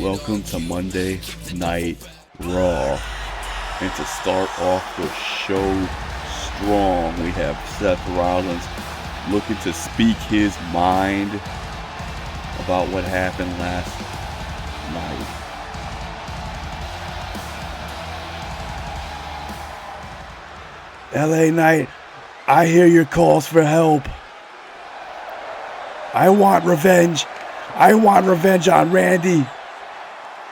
Welcome to Monday Night Raw. And to start off the show strong, we have Seth Rollins looking to speak his mind about what happened last night. LA Knight, I hear your calls for help. I want revenge. I want revenge on Randy.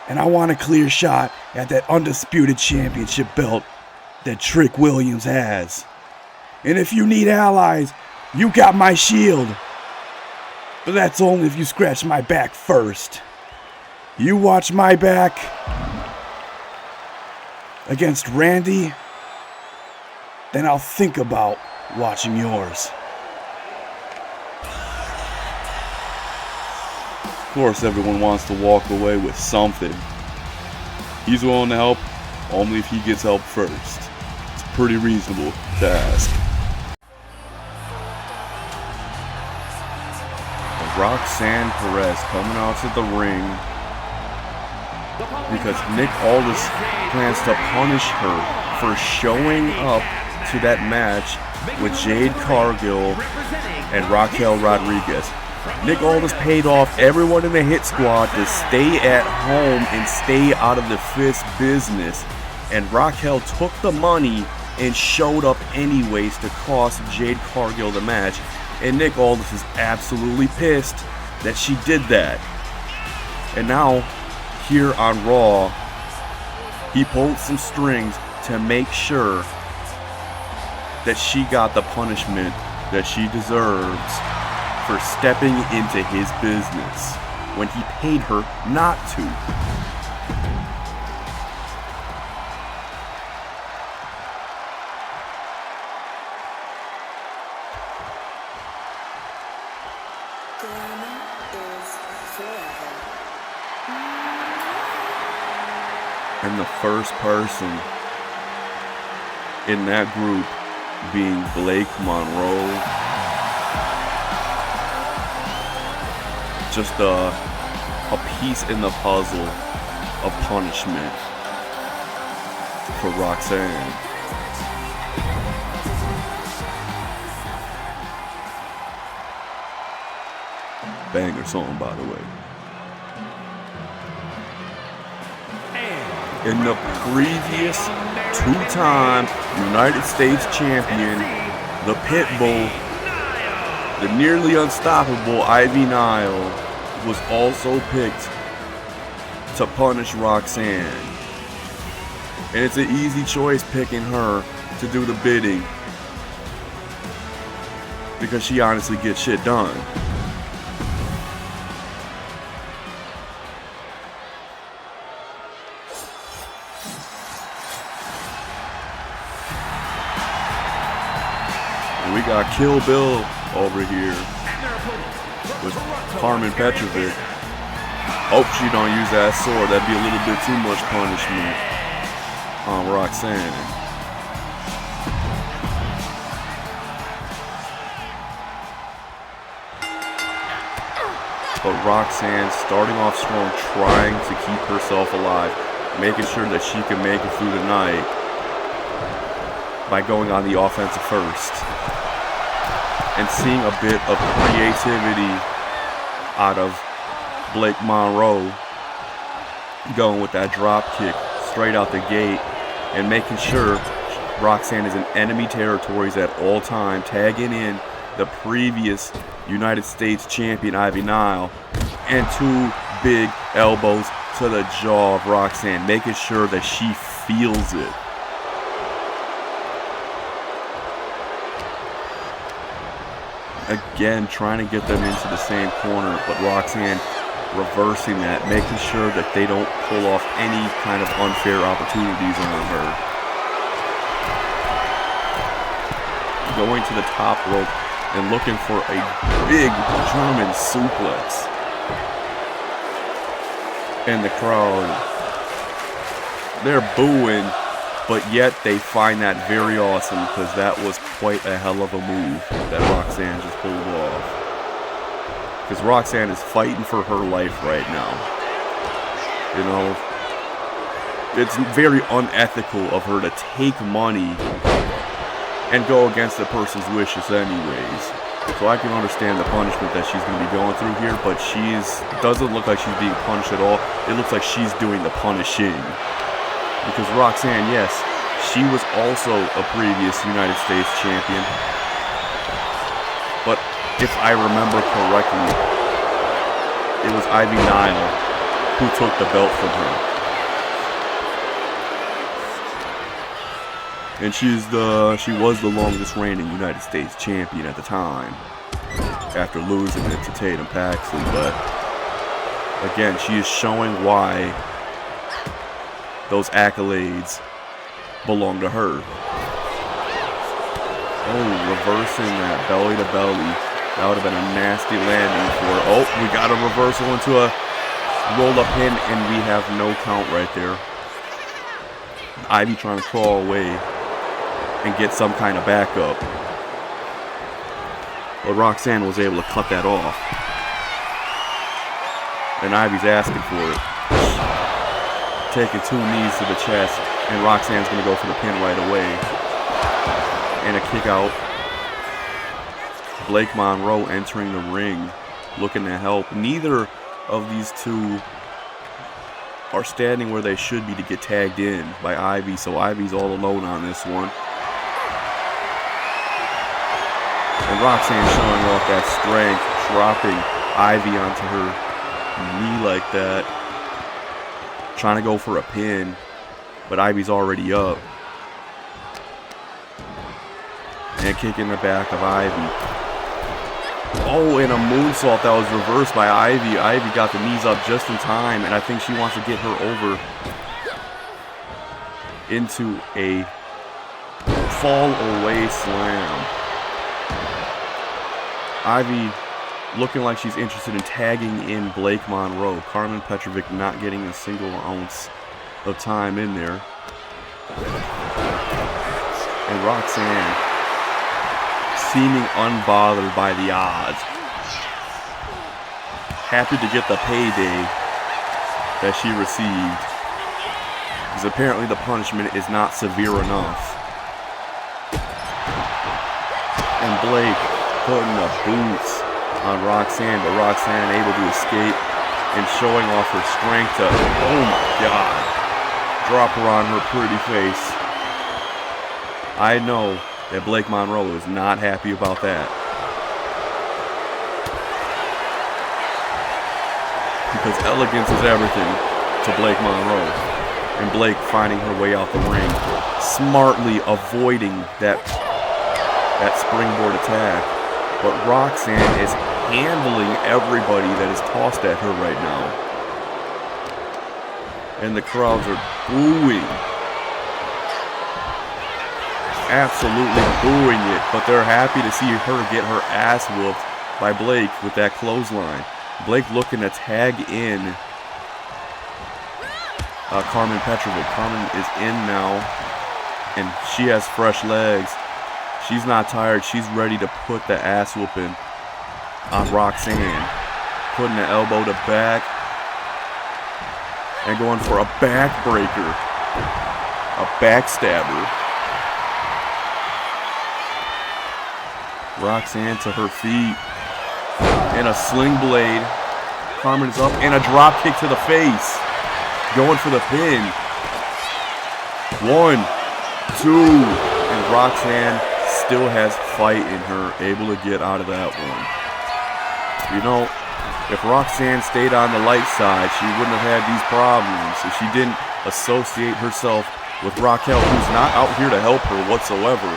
And I want a clear shot at that undisputed championship belt that Trick Williams has. And if you need allies, you got my shield. But that's only if you scratch my back first. You watch my back against Randy, then I'll think about watching yours. Of course, everyone wants to walk away with something. He's willing to help only if he gets help first. It's pretty reasonable to ask. Roxanne Perez coming out to the ring because Nick Aldis plans to punish her for showing up to that match with Jade Cargill and Raquel Rodriguez. Nick Aldis paid off everyone in the Hit Squad to stay at home and stay out of the Fist business. And Raquel took the money and showed up anyways to cost Jade Cargill the match. And Nick Aldis is absolutely pissed that she did that. And now, here on Raw, he pulled some strings to make sure that she got the punishment that she deserves for stepping into his business when he paid her not to. And the first person in that group being Blake Monroe. Just a piece in the puzzle of punishment for Roxanne. Banger song, by the way. In the previous two-time United States champion, the Pitbull, the nearly unstoppable Ivy Nile, was also picked to punish Roxanne. And it's an easy choice picking her to do the bidding because she honestly gets shit done. And we got Kill Bill over here with Carmen Petrovic. Hope she don't use that sword. That'd be a little bit too much punishment on Roxanne. But Roxanne starting off strong, trying to keep herself alive, making sure that she can make it through the night by going on the offensive first. And seeing a bit of creativity out of Blake Monroe, going with that drop kick straight out the gate and making sure Roxanne is in enemy territories at all time, tagging in the previous United States champion Ivy Nile, and two big elbows to the jaw of Roxanne, making sure that she feels it. Again, trying to get them into the same corner, but Roxanne reversing that, making sure that they don't pull off any kind of unfair opportunities on her. Going to the top rope and looking for a big German suplex. And the crowd, they're booing, but yet they find that very awesome because that was quite a hell of a move that Roxanne just pulled off. Because Roxanne is fighting for her life right now. You know, it's very unethical of her to take money and go against the person's wishes anyways. So I can understand the punishment that she's going to be going through here, but doesn't look like she's being punished at all. It looks like she's doing the punishing. Because Roxanne, yes, she was also a previous United States champion. But if I remember correctly, it was Ivy Nile who took the belt from her. And she was the longest reigning United States champion at the time, after losing it to Tatum Paxley. But again, she is showing why those accolades belong to her. Oh, reversing that belly to belly. That would have been a nasty landing for her. Oh, we got a reversal into a roll-up pin, and we have no count right there. Ivy trying to crawl away and get some kind of backup. But Roxanne was able to cut that off. And Ivy's asking for it. Taking 2 knees to the chest, and Roxanne's going to go for the pin right away. And a kick out. Blake Monroe entering the ring, looking to help. Neither of these two are standing where they should be to get tagged in by Ivy, so Ivy's all alone on this one. And Roxanne showing off that strength, dropping Ivy onto her knee like that. Trying to go for a pin, but Ivy's already up. And kicking the back of Ivy. Oh, and a moonsault that was reversed by Ivy. Ivy got the knees up just in time, and I think she wants to get her over into a fall away slam. Ivy looking like she's interested in tagging in Blake Monroe. Carmen Petrovic not getting a single ounce of time in there. And Roxanne seeming unbothered by the odds. Happy to get the payday that she received. Because apparently the punishment is not severe enough. And Blake putting the boots on Roxanne, but Roxanne able to escape and showing off her strength to, oh my God, drop her on her pretty face. I know that Blake Monroe is not happy about that. Because elegance is everything to Blake Monroe. And Blake finding her way out the ring, smartly avoiding that springboard attack. But Roxanne is handling everybody that is tossed at her right now. And the crowds are booing. Absolutely booing it. But they're happy to see her get her ass whooped by Blake with that clothesline. Blake looking to tag in Carmen Petrovic. Carmen is in now. And she has fresh legs. She's not tired. She's ready to put the ass whooping on Roxanne. Putting the elbow to back. And going for a backbreaker. A backstabber. Roxanne to her feet. And a sling blade. Carmen's up. And a drop kick to the face. Going for the pin. 1, 2. And Roxanne still has fight in her, able to get out of that one. You know, if Roxanne stayed on the light side, she wouldn't have had these problems. If she didn't associate herself with Raquel, who's not out here to help her whatsoever,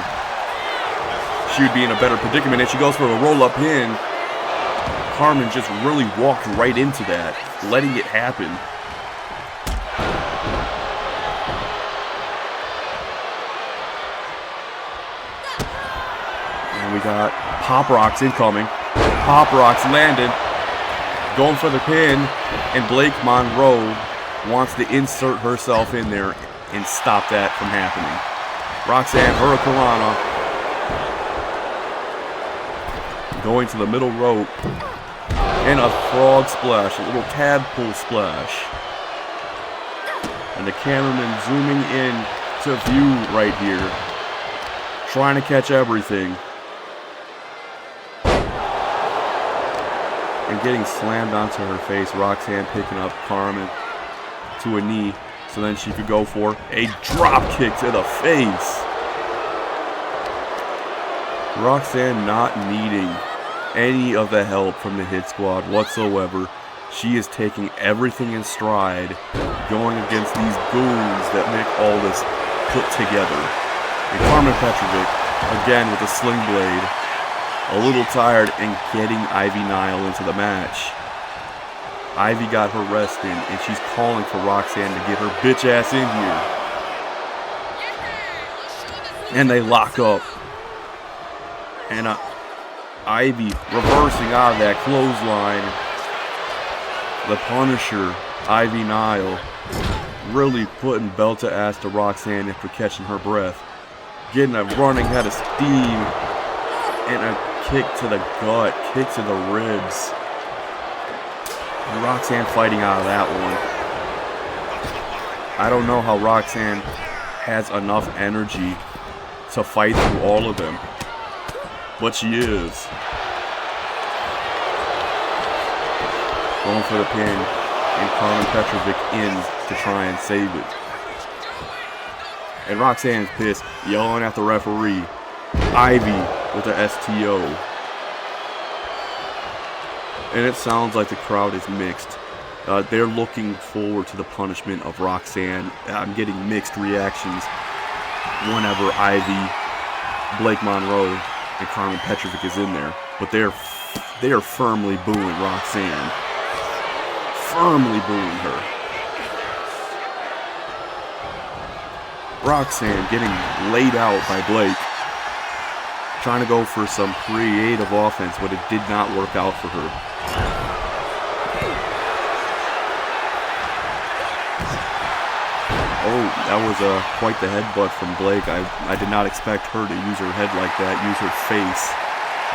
she would be in a better predicament. And she goes for a roll-up pin. Carmen just really walked right into that, letting it happen. We got Pop Rocks incoming. Pop Rocks landed. Going for the pin. And Blake Monroe wants to insert herself in there and stop that from happening. Roxanne Hurricanrana. Going to the middle rope. And a frog splash. A little tadpole splash. And the cameraman zooming in to view right here. Trying to catch everything. And getting slammed onto her face. Roxanne picking up Carmen to a knee. So then she could go for a drop kick to the face. Roxanne not needing any of the help from the Hit Squad whatsoever. She is taking everything in stride, going against these goons that Nick Aldis put together. And Carmen Petrovic, again with a sling blade, a little tired and getting Ivy Nile into the match. Ivy got her rest in, and she's calling for Roxanne to get her bitch ass in here. And they lock up. And Ivy reversing out of that clothesline. The Punisher, Ivy Nile, really putting belt to ass to Roxanne after catching her breath. Getting a running head of steam. And a kick to the gut, kick to the ribs. And Roxanne fighting out of that one. I don't know how Roxanne has enough energy to fight through all of them. But she is. Going for the pin. And Carmen Petrovic in to try and save it. And Roxanne's pissed, yelling at the referee. Ivy with the STO. And it sounds like the crowd is mixed. They're looking forward to the punishment of Roxanne. I'm getting mixed reactions whenever Ivy, Blake Monroe, and Carmen Petrovic is in there. But they are firmly booing Roxanne. Firmly booing her. Roxanne getting laid out by Blake. Trying to go for some creative offense, but it did not work out for her. Oh, that was quite the headbutt from Blake. I did not expect her to use her head like that, use her face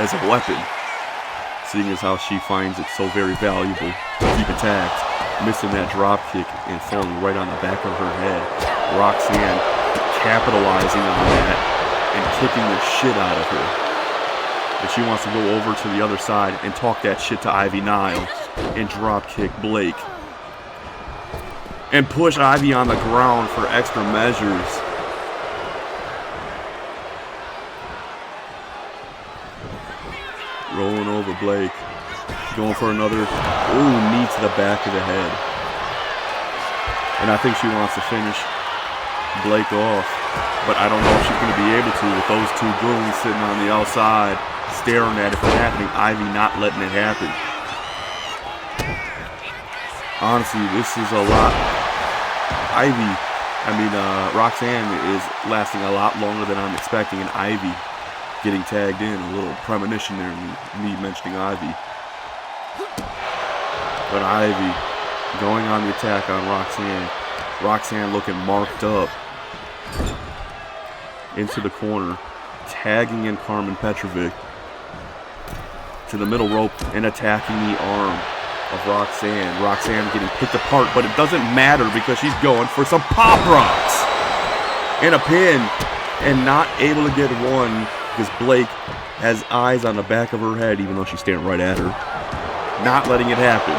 as a weapon. Seeing as how she finds it so very valuable to keep attacked. Missing that drop kick and falling right on the back of her head. Roxanne capitalizing on that and kicking the shit out of her. But she wants to go over to the other side and talk that shit to Ivy Nile and drop kick Blake. And push Ivy on the ground for extra measures. Rolling over Blake. Going for another knee to the back of the head. And I think she wants to finish Blake off. But I don't know if she's going to be able to with those two goons sitting on the outside staring at it from happening. Ivy not letting it happen. Honestly, this is a lot. Roxanne is lasting a lot longer than I'm expecting, and Ivy getting tagged in. A little premonition there, me mentioning Ivy. But Ivy going on the attack on Roxanne. Roxanne looking marked up. Into the corner. Tagging in Carmen Petrovic. To the middle rope and attacking the arm of Roxanne. Roxanne getting picked apart, but it doesn't matter because she's going for some pop rocks. And a pin. And not able to get one because Blake has eyes on the back of her head even though she's staring right at her. Not letting it happen.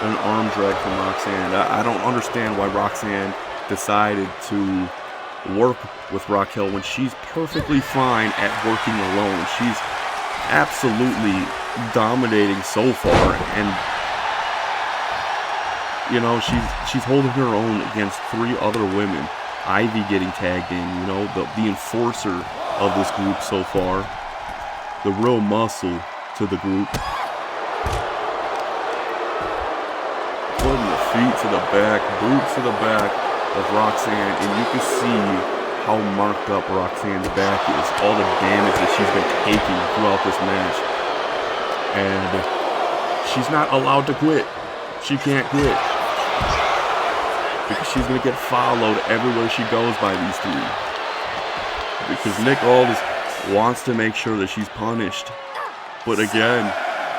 An arm drag from Roxanne. I don't understand why Roxanne decided to work with Raquel when she's perfectly fine at working alone. She's absolutely dominating so far, and you know she's holding her own against three other women. Ivy getting tagged in, you know, the enforcer of this group so far, the real muscle to the group. Putting the feet to the back, boots to the back of Roxanne, and you can see how marked up Roxanne's back is. All the damage that she's been taking throughout this match. And she's not allowed to quit. She can't quit. Because she's going to get followed everywhere she goes by these three. Because Nick Aldis wants to make sure that she's punished. But again,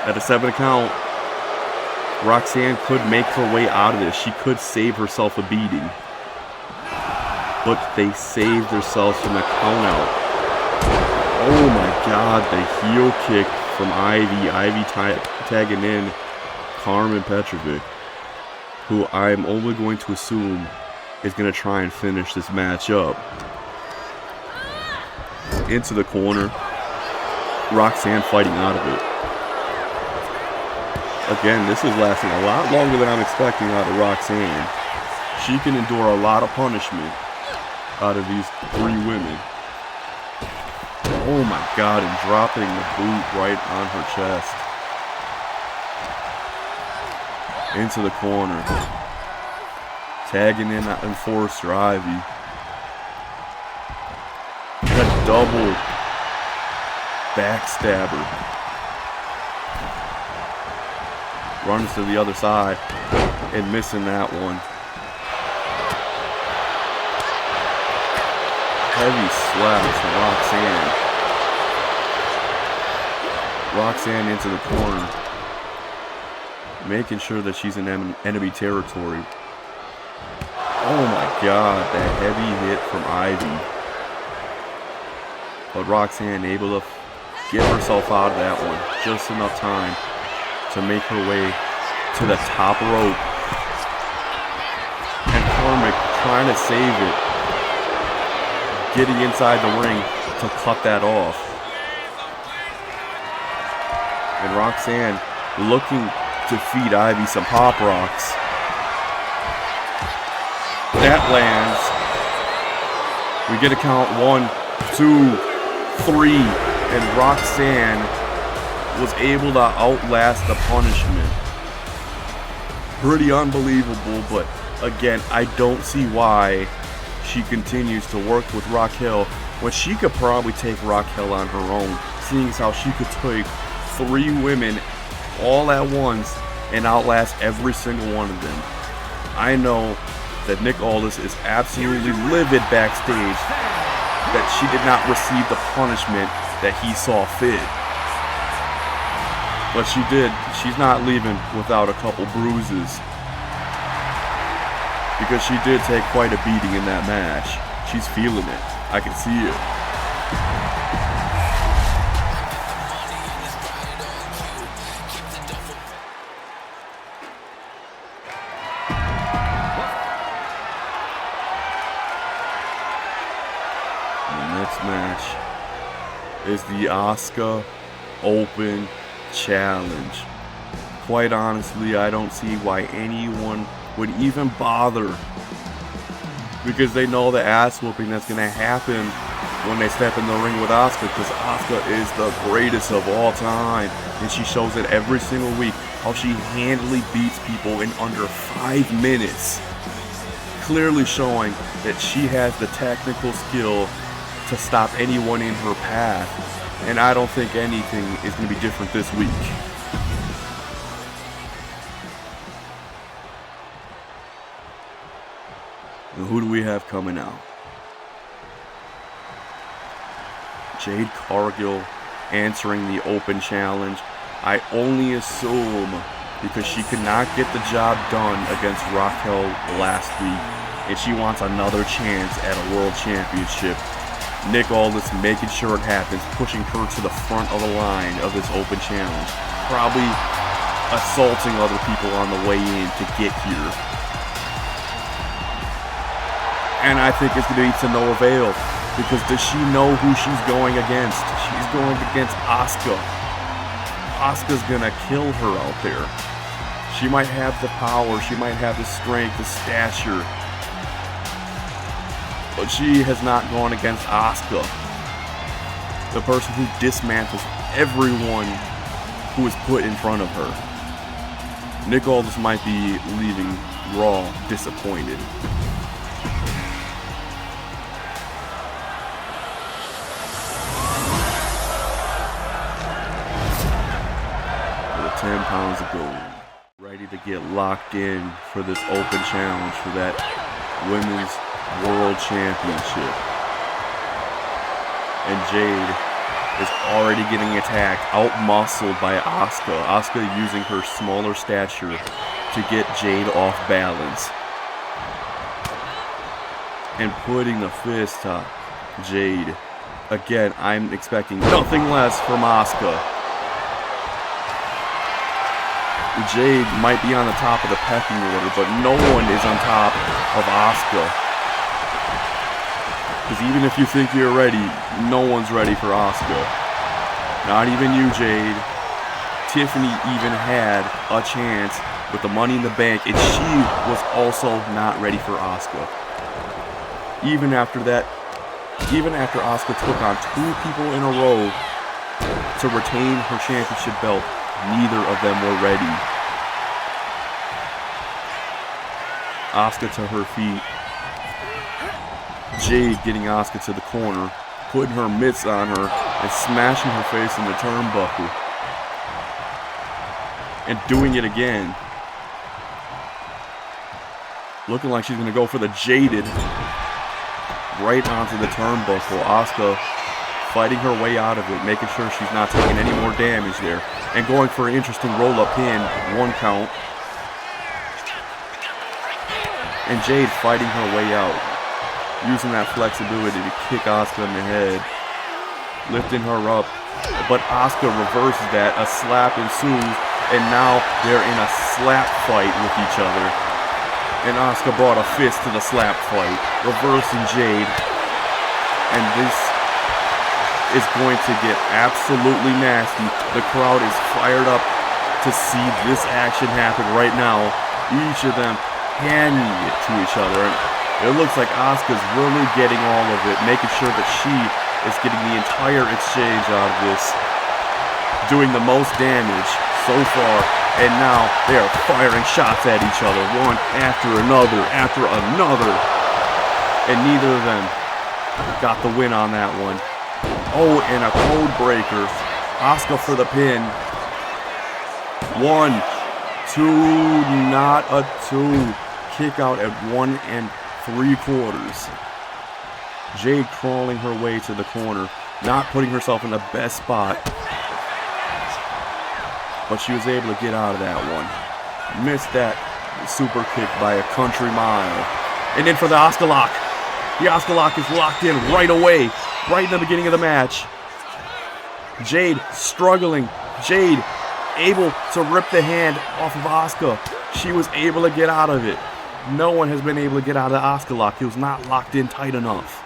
at a 7 count, Roxanne could make her way out of this. She could save herself a beating. But they saved themselves from the count out. Oh my God, the heel kick from Ivy. Ivy tagging in Carmen Petrovic, who I'm only going to assume is going to try and finish this match up. Into the corner. Roxanne fighting out of it. Again, this is lasting a lot longer than I'm expecting out of Roxanne. She can endure a lot of punishment out of these 3 women. Oh my God, and dropping the boot right on her chest. Into the corner. Tagging in that enforcer, Ivy. A double backstabber. Runs to the other side and missing that one. Heavy slaps from Roxanne. Roxanne into the corner. Making sure that she's in enemy territory. Oh my God, that heavy hit from Ivy. But Roxanne able to get herself out of that one. Just enough time to make her way to the top rope. And Cormac trying to save it. Getting inside the ring to cut that off. And Roxanne looking to feed Ivy some pop rocks. That lands. We get a count 1, 2, 3, and Roxanne was able to outlast the punishment. Pretty unbelievable, but again, I don't see why she continues to work with Raquel when she could probably take Raquel on her own, seeing as how she could take 3 women all at once and outlast every single one of them. I know that Nick Aldis is absolutely livid backstage that she did not receive the punishment that he saw fit. But she did. She's not leaving without a couple bruises. Because she did take quite a beating in that match. She's feeling it. I can see it. The next match is the Asuka Open Challenge. Quite honestly, I don't see why anyone would even bother, because they know the ass whooping that's going to happen when they step in the ring with Asuka, because Asuka is the greatest of all time, and she shows it every single week how she handily beats people in under 5 minutes, clearly showing that she has the technical skill to stop anyone in her path, and I don't think anything is going to be different this week. And who do we have coming out? Jade Cargill answering the Open Challenge. I only assume because she could not get the job done against Raquel last week, and she wants another chance at a World Championship. Nick Aldis making sure it happens, pushing her to the front of the line of this Open Challenge. Probably assaulting other people on the way in to get here. And I think it's going to be to no avail, because does she know who she's going against? She's going against Asuka. Asuka's going to kill her out there. She might have the power, she might have the strength, the stature, but she has not gone against Asuka, the person who dismantles everyone who is put in front of her. Nick Aldis might be leaving Raw disappointed. With 10 pounds of gold, ready to get locked in for this Open Challenge for that Women's World Championship. And Jade is already getting attacked, out-muscled by Asuka. Asuka using her smaller stature to get Jade off balance. And putting the fist on Jade. Again, I'm expecting nothing less from Asuka. Jade might be on the top of the pecking order, but no one is on top of Asuka. Because even if you think you're ready, no one's ready for Asuka. Not even you, Jade. Tiffany even had a chance with the Money in the Bank, and she was also not ready for Asuka. Even after Asuka took on 2 people in a row to retain her championship belt, neither of them were ready. Asuka to her feet. Jade getting Asuka to the corner, putting her mitts on her, and smashing her face in the turnbuckle. And doing it again. Looking like she's going to go for the Jaded. Right onto the turnbuckle. Asuka fighting her way out of it, making sure she's not taking any more damage there. And going for an interesting roll-up pin, 1 count. And Jade fighting her way out, using that flexibility to kick Asuka in the head, lifting her up. But Asuka reverses that, a slap ensues, and now they're in a slap fight with each other. And Asuka brought a fist to the slap fight, reversing Jade. And this is going to get absolutely nasty. The crowd is fired up to see this action happen right now. Each of them handing it to each other. And it looks like Asuka's really getting all of it, making sure that she is getting the entire exchange out of this. Doing the most damage so far. And now they are firing shots at each other, one after another, and neither of them got the win on that one. Oh, and a code breaker. Asuka for the pin. 1, 2, not a 2. Kick out at 1 3/4. Jade crawling her way to the corner, not putting herself in the best spot. But she was able to get out of that one. Missed that super kick by a country mile. And then for the Asuka lock. The Asuka lock is locked in right away. Right in the beginning of the match. Jade struggling. Jade able to rip the hand off of Asuka. She was able to get out of it. No one has been able to get out of the Asuka lock. It was not locked in tight enough.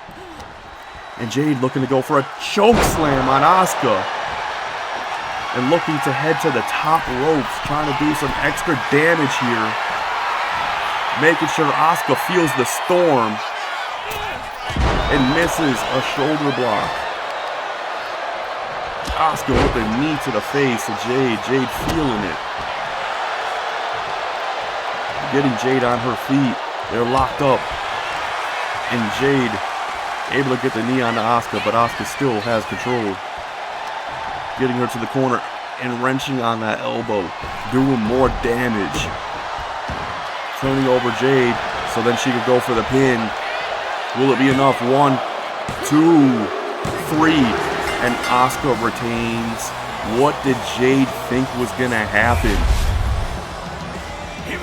And Jade looking to go for a choke slam on Asuka. And looking to head to the top ropes, trying to do some extra damage here. Making sure Asuka feels the storm. And misses a shoulder block. Asuka with a knee to the face of Jade. Jade feeling it. Getting Jade on her feet. They're locked up. And Jade able to get the knee onto Asuka, but Asuka still has control. Getting her to the corner and wrenching on that elbow, doing more damage. Turning over Jade so then she could go for the pin. Will it be enough? 1, 2, 3, and Asuka retains. What did Jade think was gonna happen?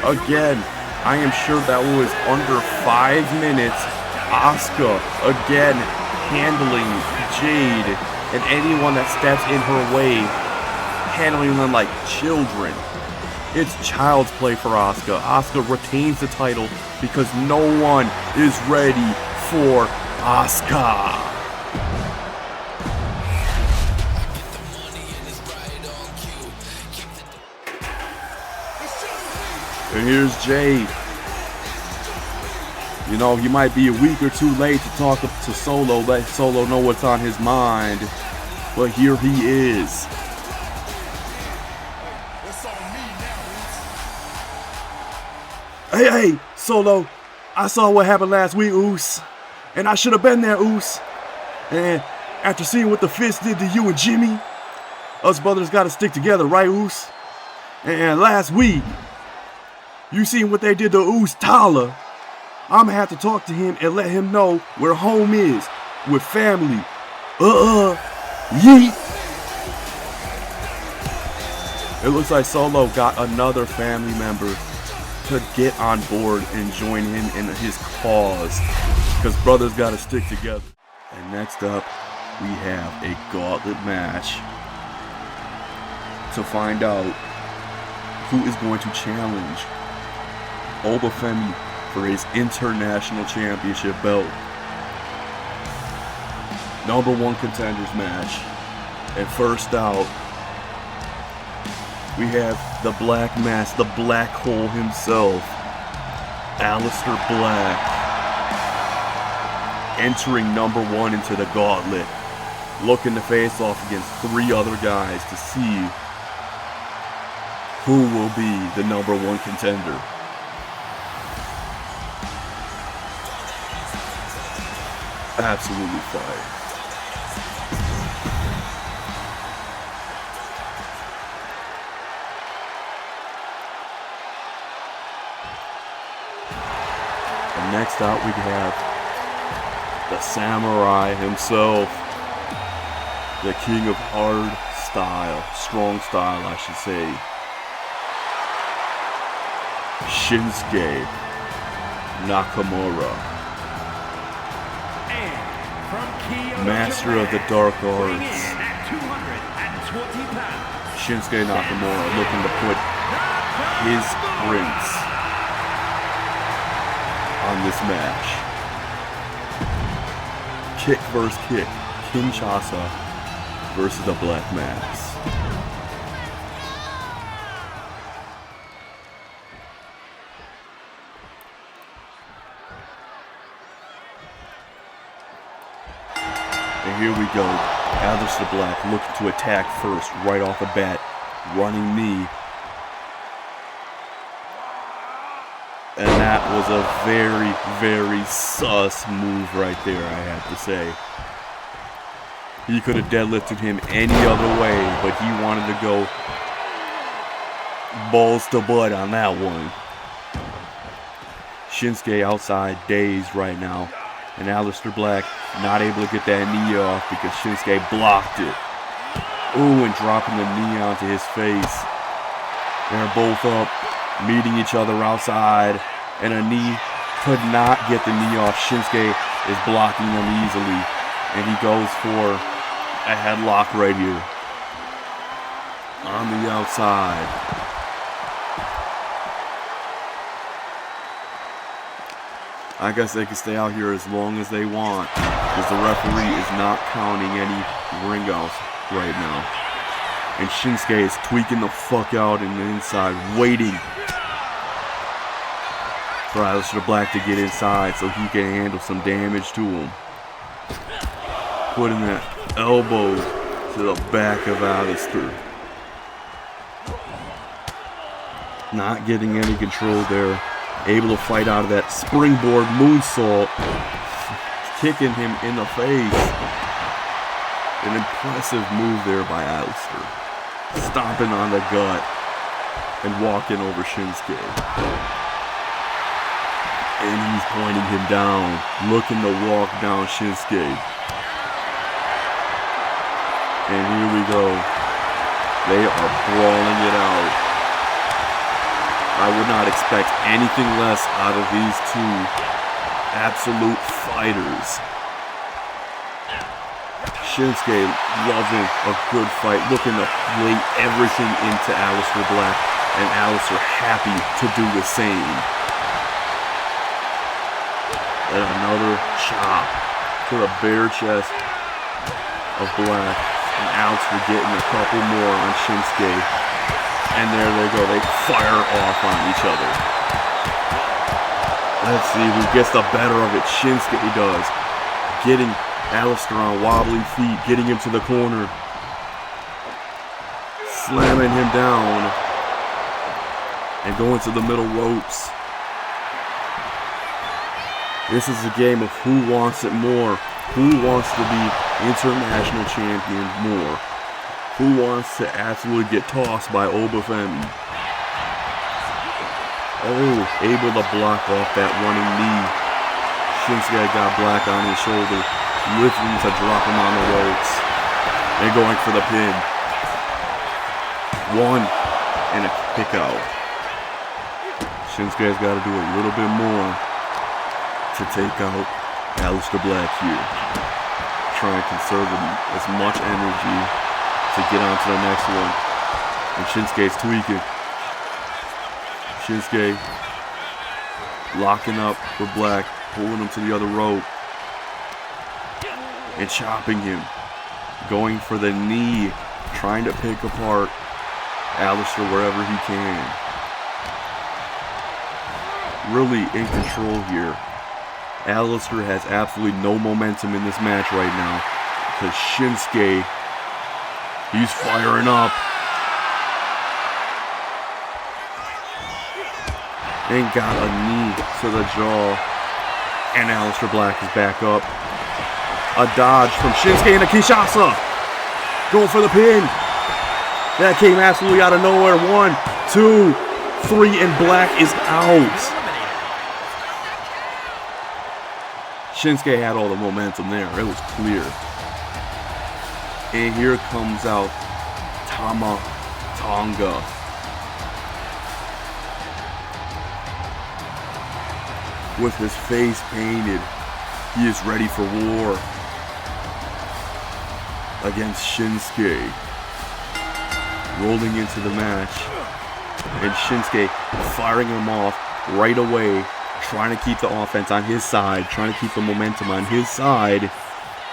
Again, I am sure that was under 5 minutes. Asuka again handling Jade and anyone that steps in her way, handling them like children. It's child's play for Asuka. Asuka retains the title because no one is ready for Asuka. And here's Jade. You know, he might be a week or 2 late to talk to Solo, let Solo know what's on his mind. But here he is. Hey, Solo, I saw what happened last week, Oos. And I should have been there, Oos. And after seeing what the Fist did to you and Jimmy, us brothers gotta stick together, right, Oos? And last week, you seen what they did to Oos Tala. I'm gonna have to talk to him and let him know where home is, with family. Yeet! It looks like Solo got another family member to get on board and join him in his cause. Because brothers gotta stick together. And next up, we have a gauntlet match to find out who is going to challenge Obafemi for his international championship belt. #1 contenders match. And first out, we have the Black Mass, the Black Hole himself, Aleister Black, entering #1 into the gauntlet, looking to face off against 3 other guys to see who will be the #1 contender. Absolutely fire. And next out we have the Samurai himself, the king of hard style, strong style I should say, Shinsuke Nakamura, master of the dark arts. Shinsuke Nakamura looking to put his prints on this match. Kick versus kick. Kinshasa versus the Black Mass. And here we go. Aleister Black looking to attack first, right off the bat. Running knee. And that was a very, very sus move right there, I have to say. He could have deadlifted him any other way, but he wanted to go balls to butt on that one. Shinsuke outside, dazed right now. And Aleister Black not able to get that knee off because Shinsuke blocked it. Ooh, and dropping the knee onto his face. They're both up, meeting each other outside, and a knee could not get the knee off. Shinsuke is blocking them easily, and he goes for a headlock right here on the outside. I guess they can stay out here as long as they want, because the referee is not counting any ring outs right now. And Shinsuke is tweaking the fuck out in the inside, waiting for Aleister Black to get inside so he can handle some damage to him. Putting that elbow to the back of Aleister. Not getting any control there. Able to fight out of that springboard moonsault. Kicking him in the face. An impressive move there by Aleister. Stomping on the gut and walking over Shinsuke. And he's pointing him down, looking to walk down Shinsuke. And here we go. They are brawling it out. I would not expect anything less out of these two absolute fighters. Shinsuke loving a good fight, looking to lay everything into Aleister Black, and Aleister happy to do the same. And another chop to the bare chest of Black, and Aleister getting a couple more on Shinsuke. And there they go, they fire off on each other. Let's see who gets the better of it. Shinsuke does. Getting Aleister on wobbly feet, getting him to the corner. Slamming him down. And going to the middle ropes. This is a game of who wants it more. Who wants to be international champion more. Who wants to absolutely get tossed by Obafemi? Oh, able to block off that running knee. Shinsuke got Black on his shoulder, lifting to drop him on the ropes. And going for the pin. 1 and a kick out. Shinsuke's got to do a little bit more to take out Aleister Black here. Try and conserve as much energy to get on to the next one. And Shinsuke's tweaking. Shinsuke locking up with Black, pulling him to the other rope. And chopping him. Going for the knee. Trying to pick apart Aleister wherever he can. Really in control here. Aleister has absolutely no momentum in this match right now because Shinsuke, he's firing up. And got a knee to the jaw. And Aleister Black is back up. A dodge from Shinsuke and a Kinshasa. Going for the pin. That came absolutely out of nowhere. 1, 2, 3, and Black is out. Shinsuke had all the momentum there. It was clear. And here comes out Tama Tonga. With his face painted, he is ready for war against Shinsuke. Rolling into the match. And Shinsuke firing him off right away. Trying to keep the offense on his side. Trying to keep the momentum on his side.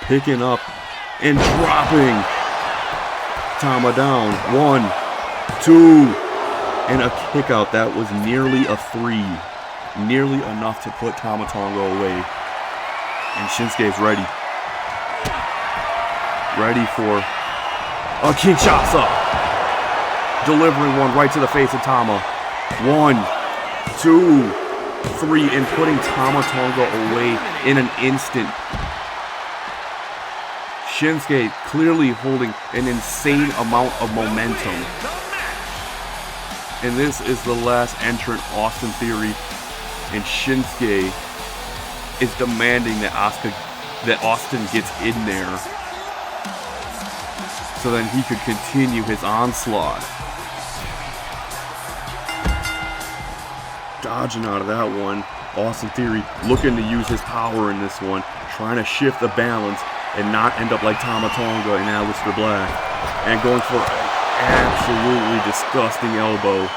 Picking up and dropping Tama down. 1, 2, and a kick out. That was nearly a 3. Nearly enough to put Tama Tonga away. And Shinsuke's ready. Ready for a Kinshasa. Delivering one right to the face of Tama. 1, 2, 3, and putting Tama Tonga away in an instant. Shinsuke clearly holding an insane amount of momentum. And this is the last entrant, Austin Theory. And Shinsuke is demanding that Austin gets in there so then he could continue his onslaught. Dodging out of that one. Austin Theory looking to use his power in this one, trying to shift the balance and not end up like Tama Tonga and Aleister Black. And going for an absolutely disgusting elbow.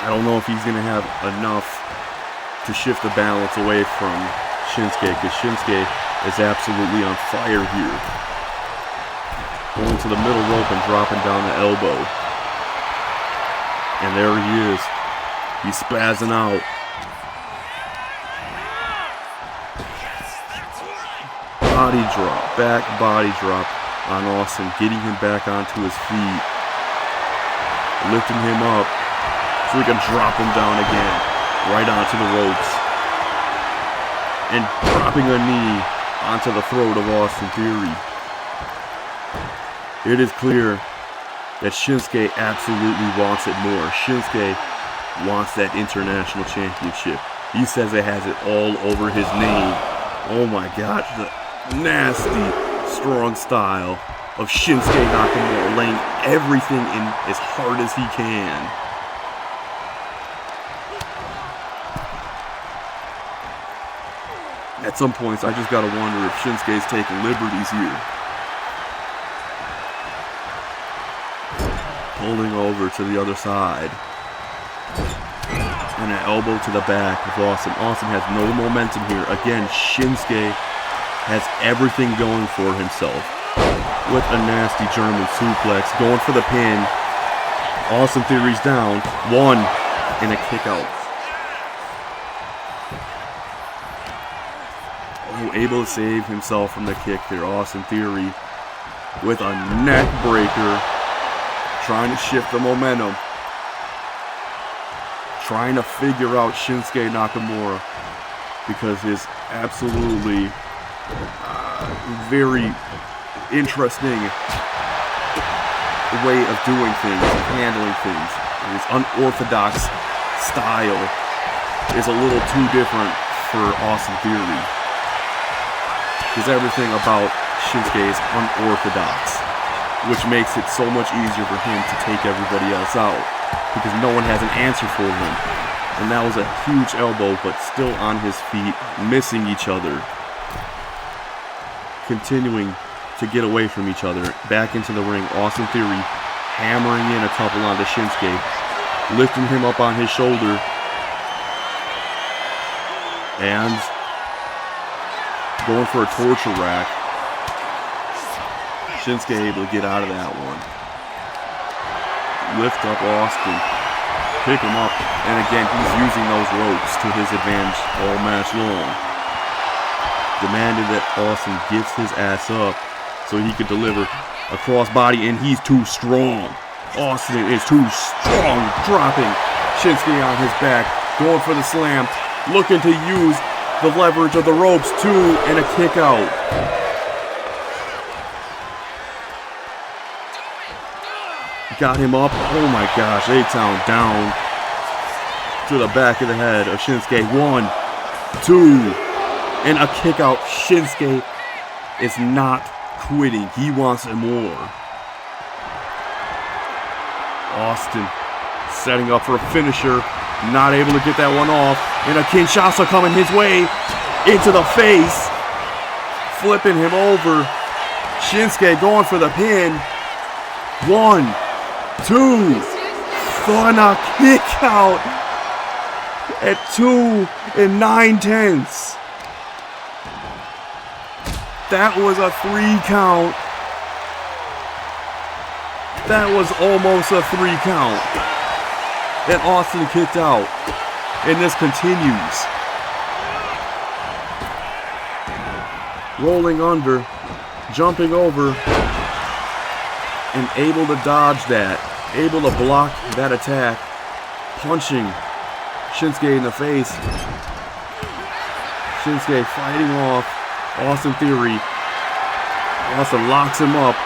I don't know if he's going to have enough to shift the balance away from Shinsuke, because Shinsuke is absolutely on fire here. Going to the middle rope and dropping down the elbow. And there he is. He's spazzing out. Body drop, back body drop on Austin, getting him back onto his feet. Lifting him up. So we can drop him down again, right onto the ropes. And dropping a knee onto the throat of Austin Theory. It is clear that Shinsuke absolutely wants it more. Shinsuke wants that international championship. He says it has it all over his name. Oh my gosh, the nasty, strong style of Shinsuke Nakamura, laying everything in as hard as he can. At some points, I just gotta wonder if Shinsuke's taking liberties here. Pulling over to the other side. And an elbow to the back of Austin. Austin has no momentum here. Again, Shinsuke has everything going for himself. With a nasty German suplex. Going for the pin. Austin Theory's down. 1 and a kick out. Oh, able to save himself from the kick there. Austin Theory with a neck breaker. Trying to shift the momentum. Trying to figure out Shinsuke Nakamura. Because his absolutely very interesting way of doing things, of handling things. His unorthodox style is a little too different for Austin Theory. because everything about Shinsuke is unorthodox, which makes it so much easier for him to take everybody else out, because no one has an answer for him. And that was a huge elbow, but still on his feet, missing each other. Continuing to get away from each other. Back into the ring, Austin Theory hammering in a couple onto Shinsuke, lifting him up on his shoulder, and going for a torture rack. Shinsuke able to get out of that one. Lift up Austin, pick him up, and again he's using those ropes to his advantage all match long. Demanded that Austin gets his ass up so he could deliver a crossbody, and he's too strong. Austin is too strong, dropping Shinsuke on his back, going for the slam, looking to use the leverage of the ropes too, and a kick out. Got him up. Oh my gosh, A-Town down to the back of the head of Shinsuke. 1, 2, and a kick out. Shinsuke is not quitting. He wants it more. Austin setting up for a finisher. Not able to get that one off. And a Kinshasa coming his way into the face. Flipping him over. Shinsuke going for the pin. 1, 2. Fun kick out at 2 9/10. That was a 3 count. That was almost a 3 count. And Austin kicked out. And this continues. Rolling under, jumping over, and able to dodge that. Able to block that attack. Punching Shinsuke in the face. Shinsuke fighting off Austin Theory. Austin locks him up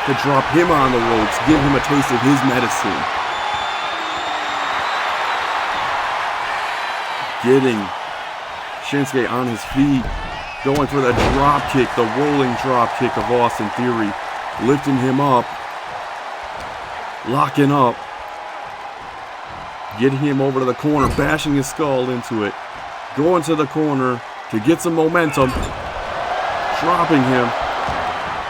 to drop him on the ropes, give him a taste of his medicine. Getting Shinsuke on his feet, going for the drop kick, the rolling drop kick of Austin Theory, lifting him up, locking up, getting him over to the corner, bashing his skull into it, going to the corner to get some momentum, dropping him,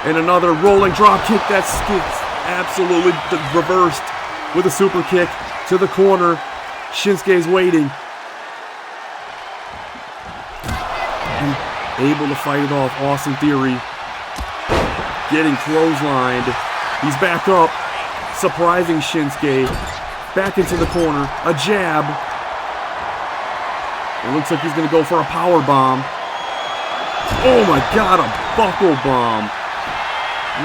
and another rolling drop kick that skips absolutely reversed with a super kick to the corner. Shinsuke's waiting. And able to fight it off. Austin Theory getting clotheslined. He's back up, surprising Shinsuke. Back into the corner. A jab. It looks like he's going to go for a power bomb. Oh my god, a buckle bomb.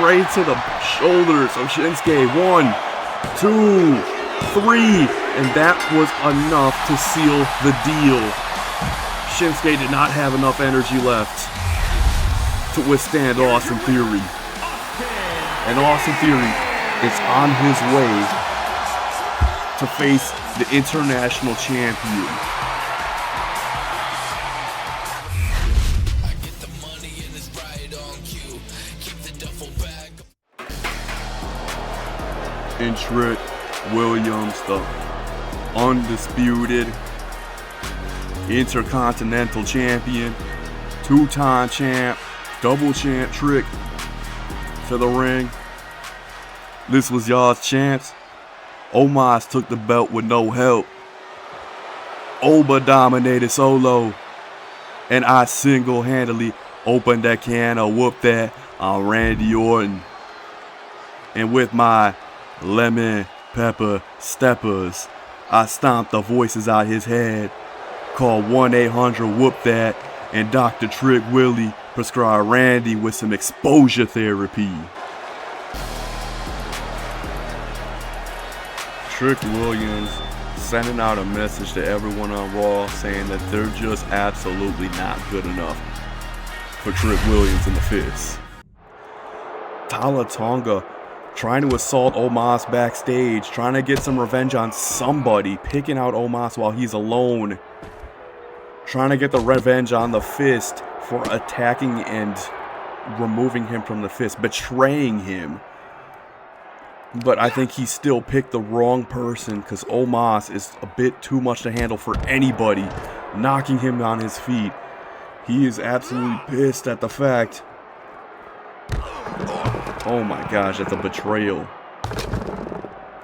Right to the shoulders of Shinsuke. 1, 2, 3. And that was enough to seal the deal. Shinsuke did not have enough energy left to withstand Austin Theory. And Austin Theory is on his way to face the international champion. And Trick Williams, the undisputed Intercontinental Champion, 2-time champ, double champ Trick to the ring. This was y'all's chance. Omos took the belt with no help. Oba dominated solo. And I single-handedly opened that can of whoop that on Randy Orton. And with my lemon pepper steppers, I stomped the voices out his head. Called 1-800-WHOOP-THAT, and Dr. Trick Willie prescribed Randy with some exposure therapy. Trick Williams sending out a message to everyone on Raw saying that they're just absolutely not good enough for Trick Williams in the Fist. Tala Tonga trying to assault Omos backstage, trying to get some revenge on somebody, picking out Omos while he's alone. Trying to get the revenge on the Fist for attacking and removing him from the fist, betraying him. But I think he still picked the wrong person because Omos is a bit too much to handle for anybody, knocking him on his feet. He is absolutely pissed at the fact. Oh my gosh, that's a betrayal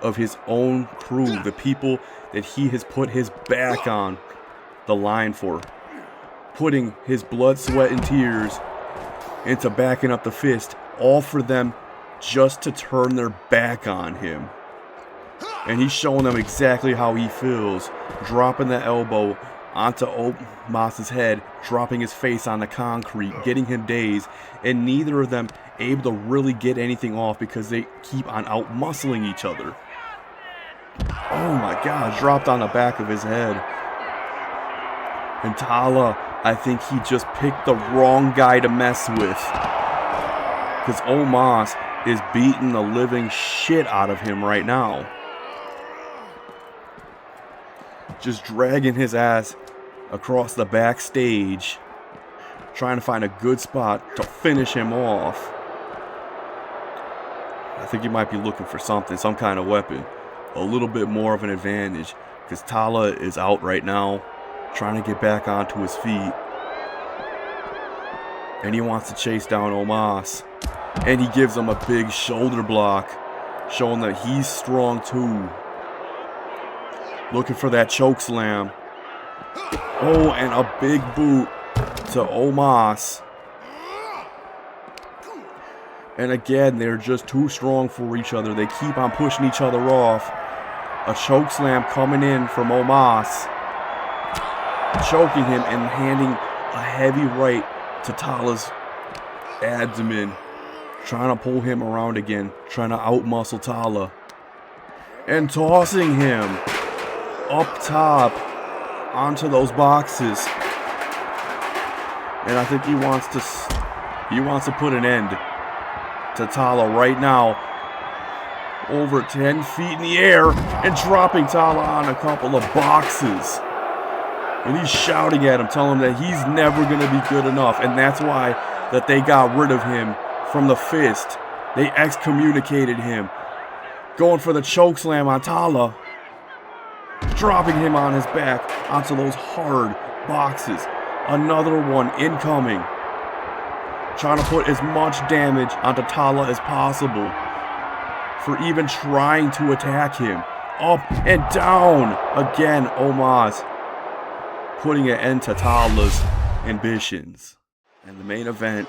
of his own crew, the people that he has put his back on the line for. Putting his blood, sweat, and tears into backing up the fist, all for them just to turn their back on him. And he's showing them exactly how he feels, dropping the elbow onto Omos's head, dropping his face on the concrete, getting him dazed, and neither of them able to really get anything off because they keep on out-muscling each other. Oh my God, dropped on the back of his head. And Tala, I think he just picked the wrong guy to mess with. Because Omos is beating the living shit out of him right now. Just dragging his ass across the backstage, trying to find a good spot to finish him off. I think he might be looking for something, some kind of weapon. A little bit more of an advantage, because Tala is out right now, trying to get back onto his feet. And he wants to chase down Omos. And he gives him a big shoulder block, showing that he's strong too. Looking for that choke slam. Oh, and a big boot to Omos. And again, they're just too strong for each other. They keep on pushing each other off. A choke slam coming in from Omos, choking him and handing a heavy right to Tala's abdomen. Trying to pull him around again, trying to outmuscle Tala. And tossing him up top onto those boxes. And I think he wants to put an end to Tala right now. Over 10 feet in the air and dropping Tala on a couple of boxes. And he's shouting at him, telling him that he's never going to be good enough. And that's why that they got rid of him from the fist. They excommunicated him. Going for the chokeslam on Tala. Dropping him on his back onto those hard boxes. Another one incoming. Trying to put as much damage onto Tala as possible. For even trying to attack him. Up and down. Again, Omos putting an end to Tala's ambitions. And the main event,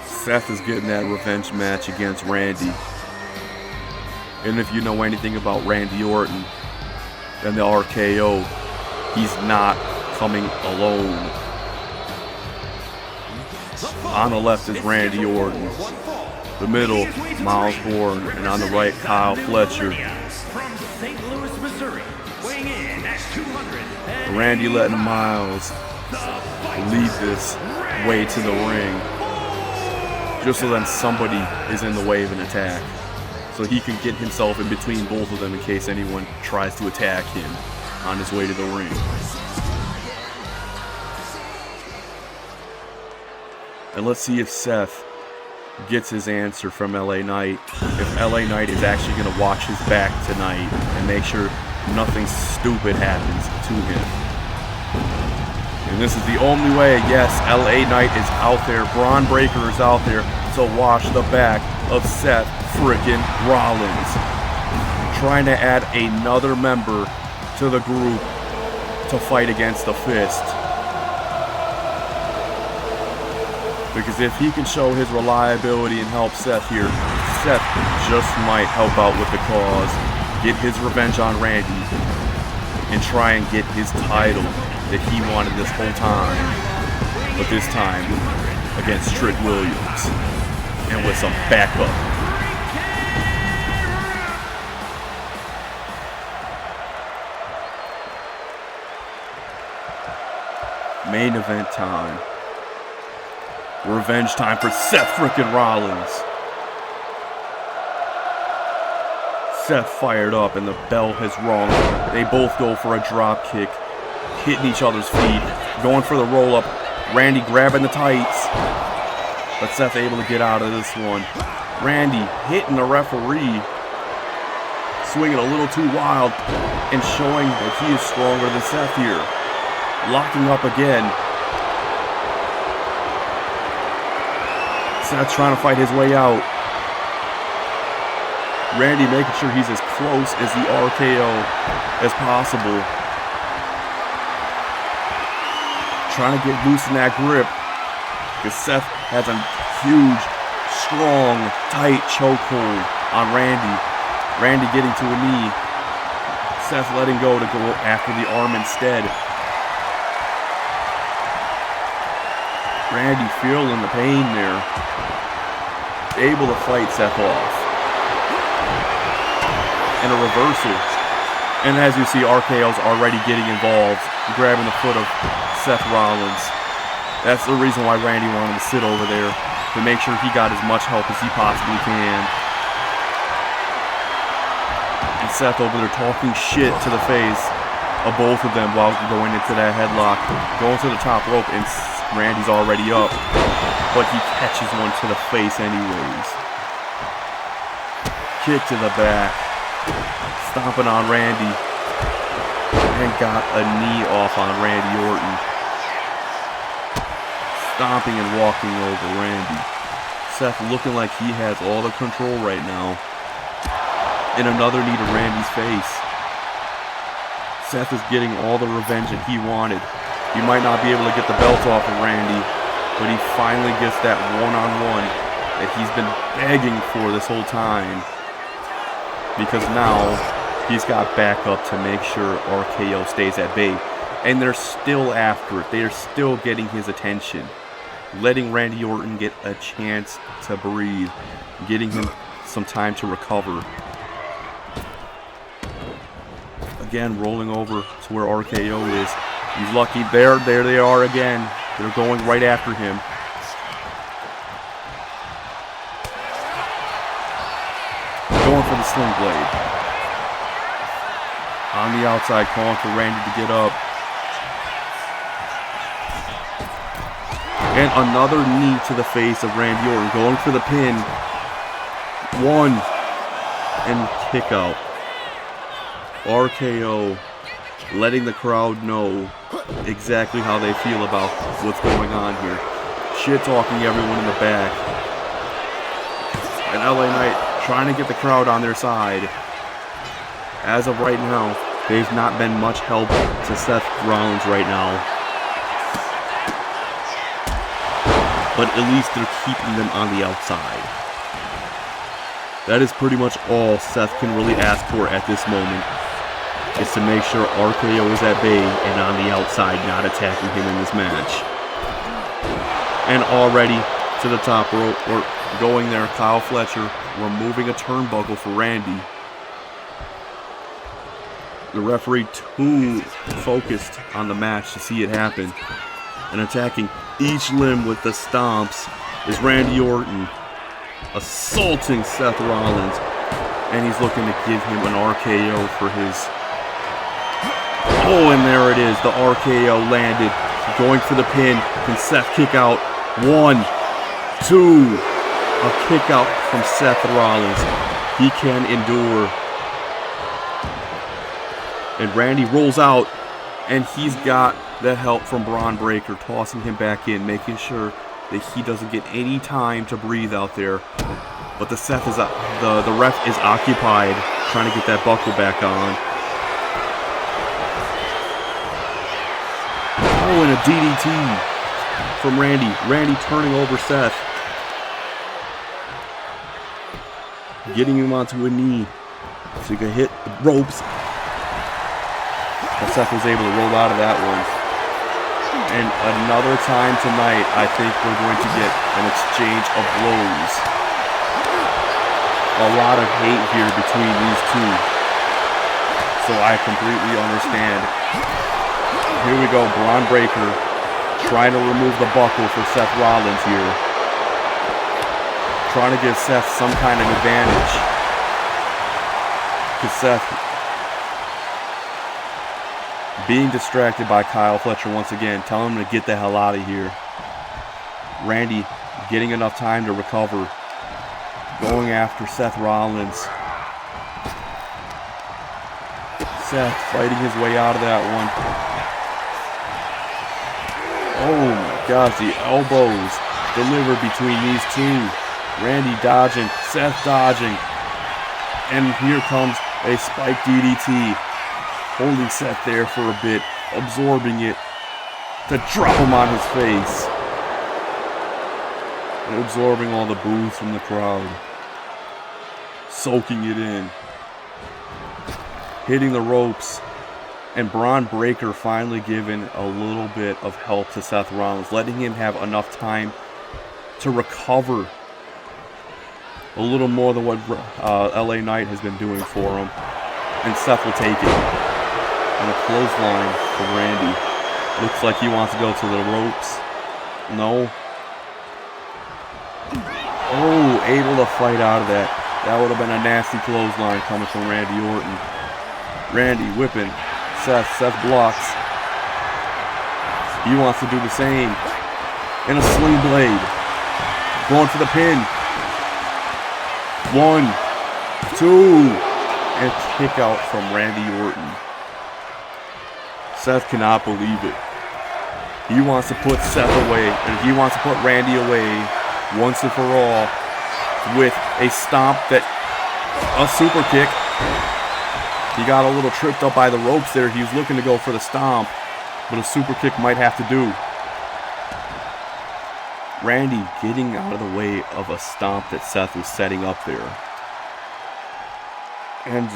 Seth is getting that revenge match against Randy. And if you know anything about Randy Orton and the RKO, he's not coming alone. On the left is Randy Orton. The middle, Miles Bourne. And on the right, Kyle Fletcher. Randy letting Miles lead this way to the ring, just so then somebody is in the way of an attack, so he can get himself in between both of them in case anyone tries to attack him on his way to the ring. And let's see if Seth gets his answer from LA Knight, if LA Knight is actually going to watch his back tonight and make sure nothing stupid happens to him. And this is the only way. Yes, LA Knight is out there. Braun Breaker is out there to watch the back of Seth frickin' Rollins. Trying to add another member to the group to fight against the Fist. Because if he can show his reliability and help Seth here, Seth just might help out with the cause, get his revenge on Randy, and try and get his title that he wanted this whole time, but this time against Trick Williams, and with some backup. Main event time. Revenge time for Seth frickin' Rollins. Seth fired up and the bell has rung. They both go for a drop kick, hitting each other's feet, going for the roll up Randy grabbing the tights. But Seth able to get out of this one. Randy hitting the referee. Swinging a little too wild. And showing that he is stronger than Seth here. Locking up again. Seth trying to fight his way out. Randy making sure he's as close as the RKO as possible. Trying to get loose in that grip. Because Seth has a huge, strong, tight chokehold on Randy. Randy getting to a knee. Seth letting go to go after the arm instead. Randy feeling the pain there. Able to fight Seth off. And a reversal. And as you see, RKO's already getting involved, grabbing the foot of Seth Rollins. That's the reason why Randy wanted to sit over there, to make sure he got as much help as he possibly can. And Seth over there talking shit to the face of both of them while going into that headlock. Going to the top rope, and Randy's already up. But he catches one to the face anyways. Kick to the back. Stomping on Randy. And got a knee off on Randy Orton. Stomping and walking over Randy. Seth looking like he has all the control right now. And another knee to Randy's face. Seth is getting all the revenge that he wanted. He might not be able to get the belt off of Randy, but he finally gets that one-on-one that he's been begging for this whole time. Because now he's got backup to make sure RKO stays at bay. And they're still after it. They are still getting his attention. Letting Randy Orton get a chance to breathe. Getting him some time to recover. Again, rolling over to where RKO is. He's lucky. There they are again. They're going right after him. Going for the sling blade. On the outside, calling for Randy to get up. And another knee to the face of Randy Orton. Going for the pin. One. And kick out. RKO letting the crowd know exactly how they feel about what's going on here. Shit-talking everyone in the back. And LA Knight trying to get the crowd on their side. As of right now, they've not been much help to Seth Rollins right now. But at least they're keeping them on the outside. That is pretty much all Seth can really ask for at this moment. Is to make sure RKO is at bay and on the outside, not attacking him in this match. And already to the top rope, we're going there. Kyle Fletcher removing a turnbuckle for Randy. The referee too focused on the match to see it happen. And attacking each limb with the stomps is Randy Orton. Assaulting Seth Rollins. And he's looking to give him an RKO for his... Oh, and there it is. The RKO landed. Going for the pin. Can Seth kick out? 1, 2. A kick out from Seth Rollins. He can endure. And Randy rolls out. And he's got the help from Braun Breaker. Tossing him back in. Making sure that he doesn't get any time to breathe out there. But the ref is occupied. Trying to get that buckle back on. Oh, and a DDT from Randy. Randy turning over Seth. Getting him onto a knee so he can hit the ropes. But Seth was able to roll out of that one. And another time tonight, I think we're going to get an exchange of blows. A lot of hate here between these two. So I completely understand. Here we go, Braun Breaker trying to remove the buckle for Seth Rollins here. Trying to give Seth some kind of advantage. Because Seth being distracted by Kyle Fletcher once again, telling him to get the hell out of here. Randy getting enough time to recover, going after Seth Rollins. Seth fighting his way out of that one. Oh my gosh, the elbows delivered between these two. Randy dodging, Seth dodging. And here comes a spike DDT. Holding Seth there for a bit, absorbing it to drop him on his face. And absorbing all the boos from the crowd. Soaking it in. Hitting the ropes. And Braun Breaker finally giving a little bit of help to Seth Rollins, letting him have enough time to recover a little more than what LA Knight has been doing for him. And Seth will take it. And a clothesline for Randy. Looks like he wants to go to the ropes. No. Oh, able to fight out of that. That would have been a nasty clothesline coming from Randy Orton. Randy whipping. Seth blocks. He wants to do the same. And a sling blade. Going for the pin. 1, 2. And a kick out from Randy Orton. Seth cannot believe it. He wants to put Seth away. And he wants to put Randy away once and for all with a stomp that... a super kick. He got a little tripped up by the ropes there. He was looking to go for the stomp, but a super kick might have to do. Randy getting out of the way of a stomp that Seth was setting up there. And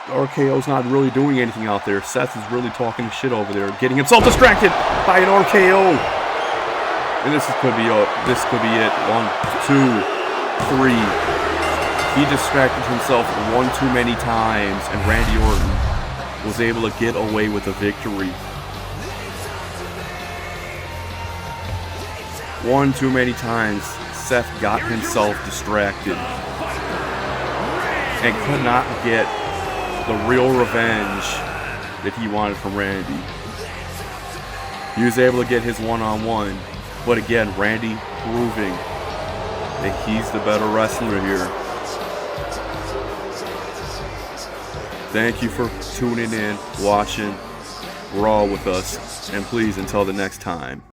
RKO's not really doing anything out there. Seth is really talking shit over there, getting himself distracted by an RKO. And this could be it. 1, 2, 3. He distracted himself one too many times, and Randy Orton was able to get away with a victory. One too many times, Seth got himself distracted and could not get the real revenge that he wanted from Randy. He was able to get his one-on-one, but again, Randy proving that he's the better wrestler here. Thank you for tuning in, watching Raw with us, and please, until the next time.